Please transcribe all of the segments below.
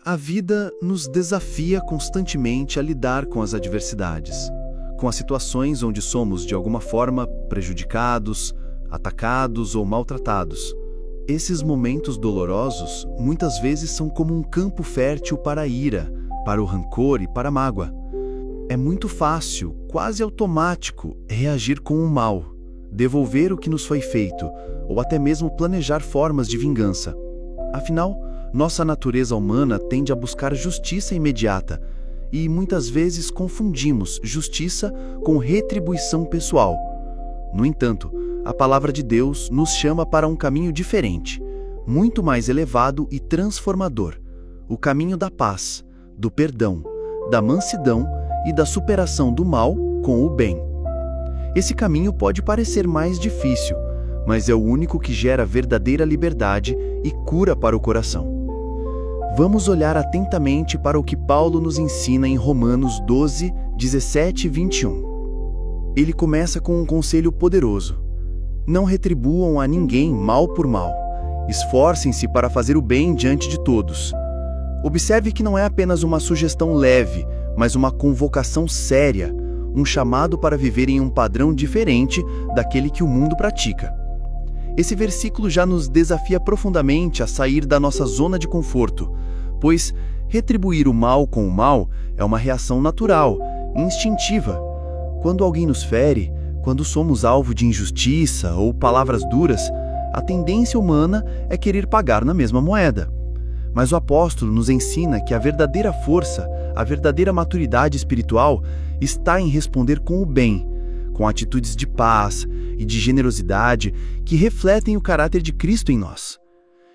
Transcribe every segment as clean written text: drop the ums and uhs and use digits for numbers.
A vida nos desafia constantemente a lidar com as adversidades, com as situações onde somos, de alguma forma, prejudicados, atacados ou maltratados. Esses momentos dolorosos muitas vezes são como um campo fértil para a ira, para o rancor e para a mágoa. É muito fácil, quase automático, reagir com o mal, devolver o que nos foi feito, ou até mesmo planejar formas de vingança. Afinal, nossa natureza humana tende a buscar justiça imediata e muitas vezes confundimos justiça com retribuição pessoal. No entanto, a palavra de Deus nos chama para um caminho diferente, muito mais elevado e transformador, o caminho da paz, do perdão, da mansidão e da superação do mal com o bem. Esse caminho pode parecer mais difícil, mas é o único que gera verdadeira liberdade e cura para o coração. Vamos olhar atentamente para o que Paulo nos ensina em Romanos 12, 17 e 21. Ele começa com um conselho poderoso. Não retribuam a ninguém mal por mal. Esforcem-se para fazer o bem diante de todos. Observe que não é apenas uma sugestão leve, mas uma convocação séria, um chamado para viver em um padrão diferente daquele que o mundo pratica. Esse versículo já nos desafia profundamente a sair da nossa zona de conforto, pois retribuir o mal com o mal é uma reação natural, instintiva. Quando alguém nos fere, quando somos alvo de injustiça ou palavras duras, a tendência humana é querer pagar na mesma moeda. Mas o apóstolo nos ensina que a verdadeira força, a verdadeira maturidade espiritual está em responder com o bem, com atitudes de paz e de generosidade que refletem o caráter de Cristo em nós.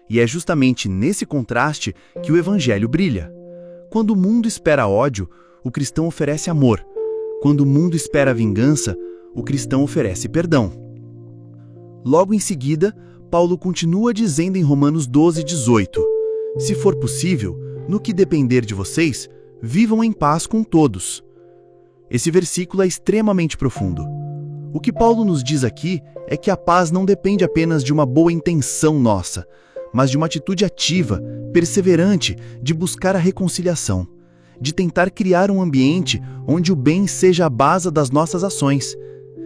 E é justamente nesse contraste que o Evangelho brilha. Quando o mundo espera ódio, o cristão oferece amor. Quando o mundo espera vingança, o cristão oferece perdão. Logo em seguida, Paulo continua dizendo em Romanos 12, 18: Se for possível, no que depender de vocês, vivam em paz com todos. Esse versículo é extremamente profundo. O que Paulo nos diz aqui é que a paz não depende apenas de uma boa intenção nossa, mas de uma atitude ativa, perseverante, de buscar a reconciliação, de tentar criar um ambiente onde o bem seja a base das nossas ações.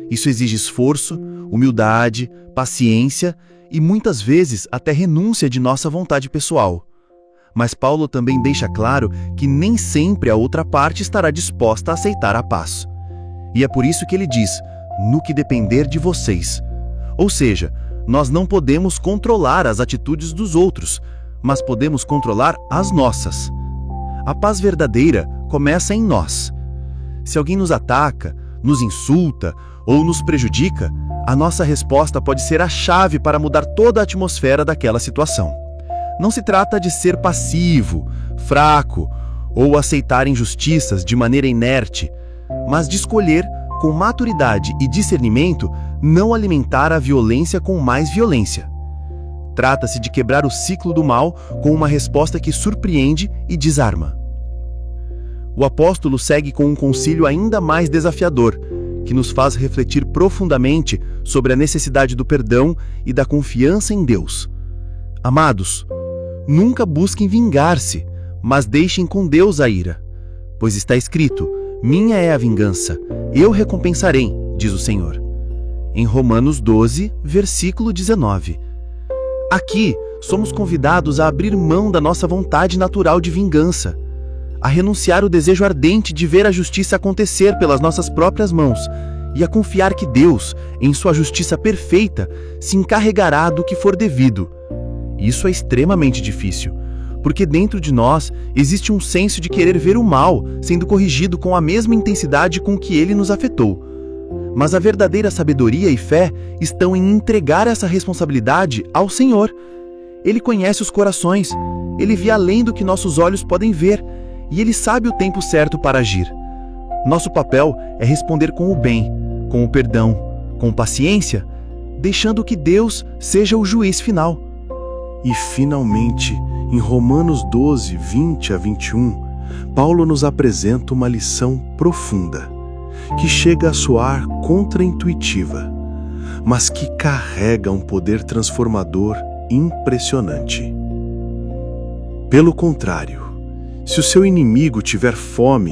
Isso exige esforço, humildade, paciência e muitas vezes até renúncia de nossa vontade pessoal. Mas Paulo também deixa claro que nem sempre a outra parte estará disposta a aceitar a paz. E é por isso que ele diz, no que depender de vocês. Ou seja, nós não podemos controlar as atitudes dos outros, mas podemos controlar as nossas. A paz verdadeira começa em nós. Se alguém nos ataca, nos insulta ou nos prejudica, a nossa resposta pode ser a chave para mudar toda a atmosfera daquela situação. Não se trata de ser passivo, fraco ou aceitar injustiças de maneira inerte, mas de escolher, com maturidade e discernimento, não alimentar a violência com mais violência. Trata-se de quebrar o ciclo do mal com uma resposta que surpreende e desarma. O apóstolo segue com um conselho ainda mais desafiador, que nos faz refletir profundamente sobre a necessidade do perdão e da confiança em Deus. Amados, nunca busquem vingar-se, mas deixem com Deus a ira. Pois está escrito, minha é a vingança, eu recompensarei, diz o Senhor. Em Romanos 12, versículo 19. Aqui, somos convidados a abrir mão da nossa vontade natural de vingança, a renunciar o desejo ardente de ver a justiça acontecer pelas nossas próprias mãos e a confiar que Deus, em sua justiça perfeita, se encarregará do que for devido. Isso é extremamente difícil, porque dentro de nós existe um senso de querer ver o mal sendo corrigido com a mesma intensidade com que ele nos afetou. Mas a verdadeira sabedoria e fé estão em entregar essa responsabilidade ao Senhor. Ele conhece os corações, ele vê além do que nossos olhos podem ver, e ele sabe o tempo certo para agir. Nosso papel é responder com o bem, com o perdão, com paciência, deixando que Deus seja o juiz final. E finalmente, em Romanos 12, 20 a 21, Paulo nos apresenta uma lição profunda, que chega a soar contraintuitiva, mas que carrega um poder transformador impressionante. Pelo contrário, Se o seu inimigo tiver fome,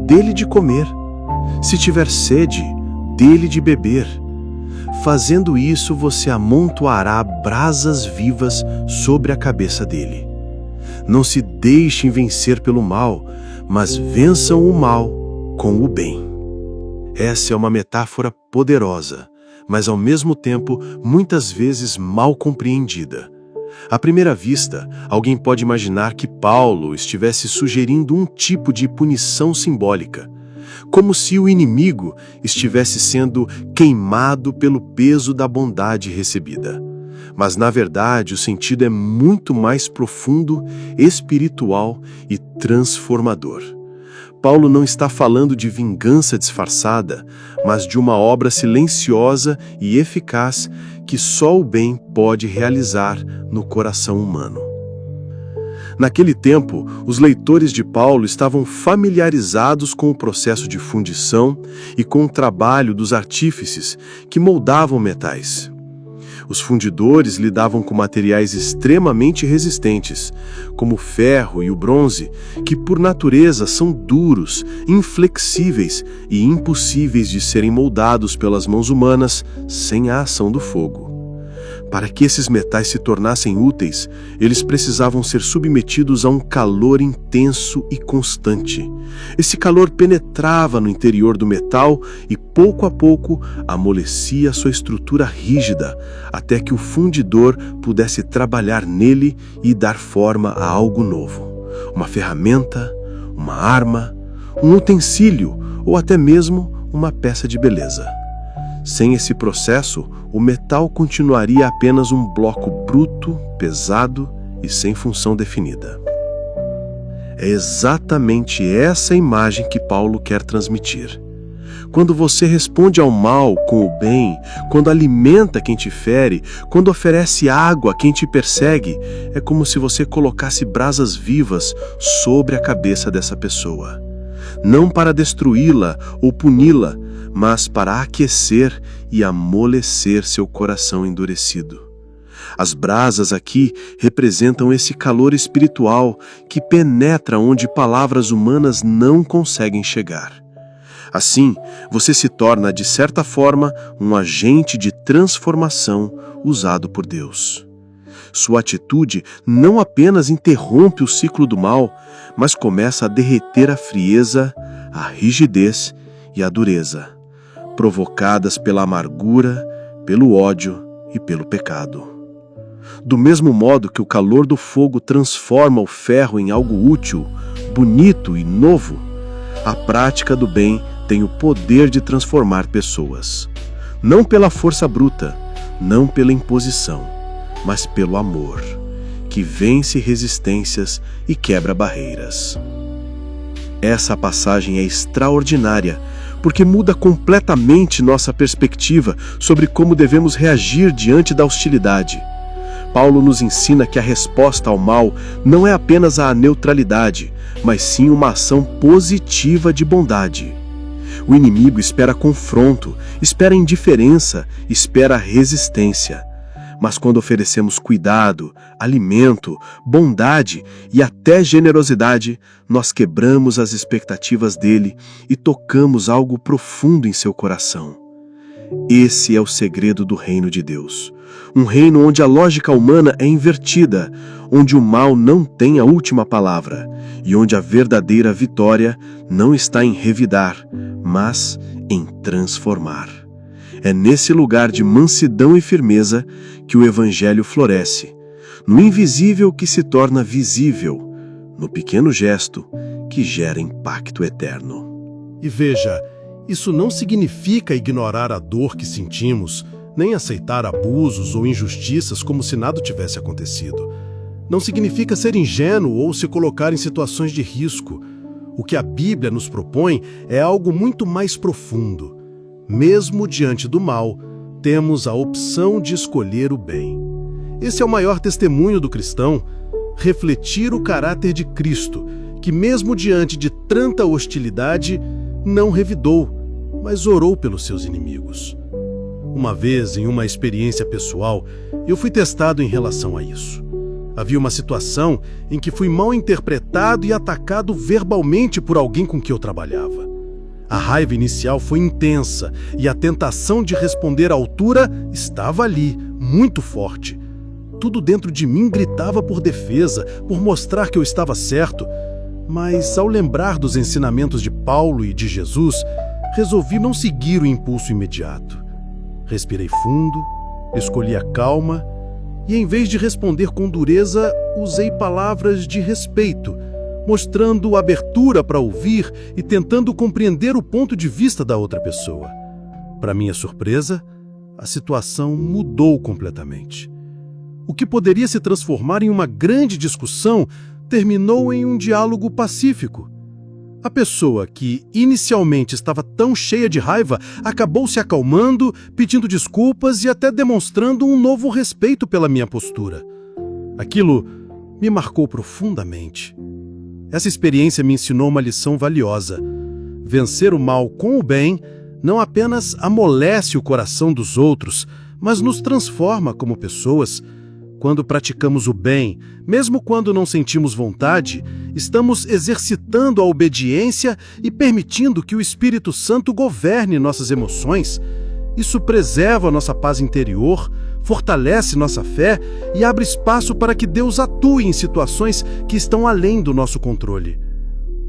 dê-lhe de comer. Se tiver sede, dê-lhe de beber. Fazendo isso, você amontoará brasas vivas sobre a cabeça dele. Não se deixem vencer pelo mal, mas vençam o mal com o bem. Essa é uma metáfora poderosa, mas ao mesmo tempo muitas vezes mal compreendida. À primeira vista, alguém pode imaginar que Paulo estivesse sugerindo um tipo de punição simbólica, como se o inimigo estivesse sendo queimado pelo peso da bondade recebida. Mas, na verdade, o sentido é muito mais profundo, espiritual e transformador. Paulo não está falando de vingança disfarçada, mas de uma obra silenciosa e eficaz que só o bem pode realizar no coração humano. Naquele tempo, os leitores de Paulo estavam familiarizados com o processo de fundição e com o trabalho dos artífices que moldavam metais. Os fundidores lidavam com materiais extremamente resistentes, como o ferro e o bronze, que por natureza são duros, inflexíveis e impossíveis de serem moldados pelas mãos humanas sem a ação do fogo. Para que esses metais se tornassem úteis, eles precisavam ser submetidos a um calor intenso e constante. Esse calor penetrava no interior do metal e, pouco a pouco, amolecia sua estrutura rígida, até que o fundidor pudesse trabalhar nele e dar forma a algo novo. Uma ferramenta, uma arma, um utensílio ou até mesmo uma peça de beleza. Sem esse processo, o metal continuaria apenas um bloco bruto, pesado e sem função definida. É exatamente essa imagem que Paulo quer transmitir. Quando você responde ao mal com o bem, quando alimenta quem te fere, quando oferece água a quem te persegue, é como se você colocasse brasas vivas sobre a cabeça dessa pessoa. Não para destruí-la ou puni-la, mas para aquecer e amolecer seu coração endurecido. As brasas aqui representam esse calor espiritual que penetra onde palavras humanas não conseguem chegar. Assim, você se torna, de certa forma, um agente de transformação usado por Deus. Sua atitude não apenas interrompe o ciclo do mal, mas começa a derreter a frieza, a rigidez e a dureza, provocadas pela amargura, pelo ódio e pelo pecado. Do mesmo modo que o calor do fogo transforma o ferro em algo útil, bonito e novo, a prática do bem tem o poder de transformar pessoas. Não pela força bruta, não pela imposição, mas pelo amor, que vence resistências e quebra barreiras. Essa passagem é extraordinária, porque muda completamente nossa perspectiva sobre como devemos reagir diante da hostilidade. Paulo nos ensina que a resposta ao mal não é apenas a neutralidade, mas sim uma ação positiva de bondade. O inimigo espera confronto, espera indiferença, espera resistência. Mas quando oferecemos cuidado, alimento, bondade e até generosidade, nós quebramos as expectativas dele e tocamos algo profundo em seu coração. Esse é o segredo do reino de Deus. Um reino onde a lógica humana é invertida, onde o mal não tem a última palavra e onde a verdadeira vitória não está em revidar, mas em transformar. É nesse lugar de mansidão e firmeza que o Evangelho floresce, no invisível que se torna visível, no pequeno gesto que gera impacto eterno. E veja, isso não significa ignorar a dor que sentimos, nem aceitar abusos ou injustiças como se nada tivesse acontecido. Não significa ser ingênuo ou se colocar em situações de risco. O que a Bíblia nos propõe é algo muito mais profundo. Mesmo diante do mal, temos a opção de escolher o bem. Esse é o maior testemunho do cristão, refletir o caráter de Cristo, que mesmo diante de tanta hostilidade, não revidou, mas orou pelos seus inimigos. Uma vez, em uma experiência pessoal, eu fui testado em relação a isso. Havia uma situação em que fui mal interpretado e atacado verbalmente por alguém com quem eu trabalhava. A raiva inicial foi intensa e a tentação de responder à altura estava ali, muito forte. Tudo dentro de mim gritava por defesa, por mostrar que eu estava certo. Mas, ao lembrar dos ensinamentos de Paulo e de Jesus, resolvi não seguir o impulso imediato. Respirei fundo, escolhi a calma e, em vez de responder com dureza, usei palavras de respeito, mostrando abertura para ouvir e tentando compreender o ponto de vista da outra pessoa. Para minha surpresa, a situação mudou completamente. O que poderia se transformar em uma grande discussão terminou em um diálogo pacífico. A pessoa que inicialmente estava tão cheia de raiva acabou se acalmando, pedindo desculpas e até demonstrando um novo respeito pela minha postura. Aquilo me marcou profundamente. Essa experiência me ensinou uma lição valiosa. Vencer o mal com o bem não apenas amolece o coração dos outros, mas nos transforma como pessoas. Quando praticamos o bem, mesmo quando não sentimos vontade, estamos exercitando a obediência e permitindo que o Espírito Santo governe nossas emoções. Isso preserva nossa paz interior, fortalece nossa fé e abre espaço para que Deus atue em situações que estão além do nosso controle.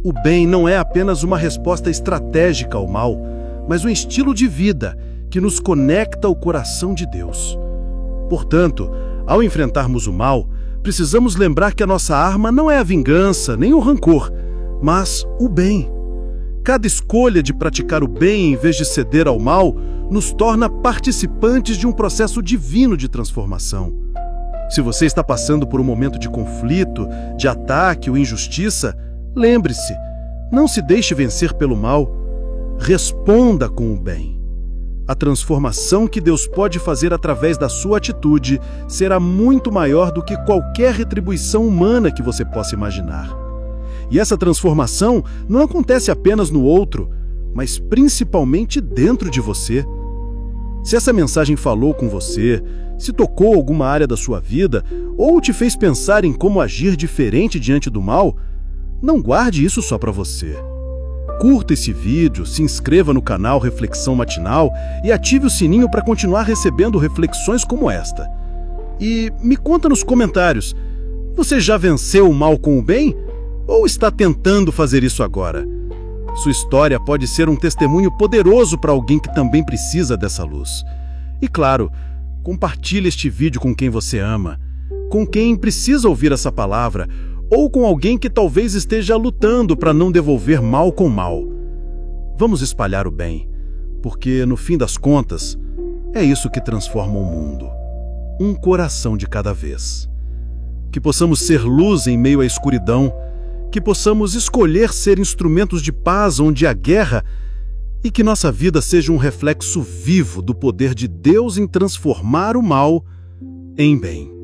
O bem não é apenas uma resposta estratégica ao mal, mas um estilo de vida que nos conecta ao coração de Deus. Portanto, ao enfrentarmos o mal, precisamos lembrar que a nossa arma não é a vingança nem o rancor, mas o bem. Cada escolha de praticar o bem em vez de ceder ao mal nos torna participantes de um processo divino de transformação. Se você está passando por um momento de conflito, de ataque ou injustiça, lembre-se, não se deixe vencer pelo mal. Responda com o bem. A transformação que Deus pode fazer através da sua atitude será muito maior do que qualquer retribuição humana que você possa imaginar. E essa transformação não acontece apenas no outro, mas principalmente dentro de você. Se essa mensagem falou com você, se tocou alguma área da sua vida ou te fez pensar em como agir diferente diante do mal, não guarde isso só para você. Curta esse vídeo, se inscreva no canal Reflexão Matinal e ative o sininho para continuar recebendo reflexões como esta. E me conta nos comentários, você já venceu o mal com o bem? Ou está tentando fazer isso agora? Sua história pode ser um testemunho poderoso para alguém que também precisa dessa luz. E claro, compartilhe este vídeo com quem você ama, com quem precisa ouvir essa palavra, ou com alguém que talvez esteja lutando para não devolver mal com mal. Vamos espalhar o bem, porque, no fim das contas, é isso que transforma o mundo. Um coração de cada vez. Que possamos ser luz em meio à escuridão, que possamos escolher ser instrumentos de paz onde há guerra e que nossa vida seja um reflexo vivo do poder de Deus em transformar o mal em bem.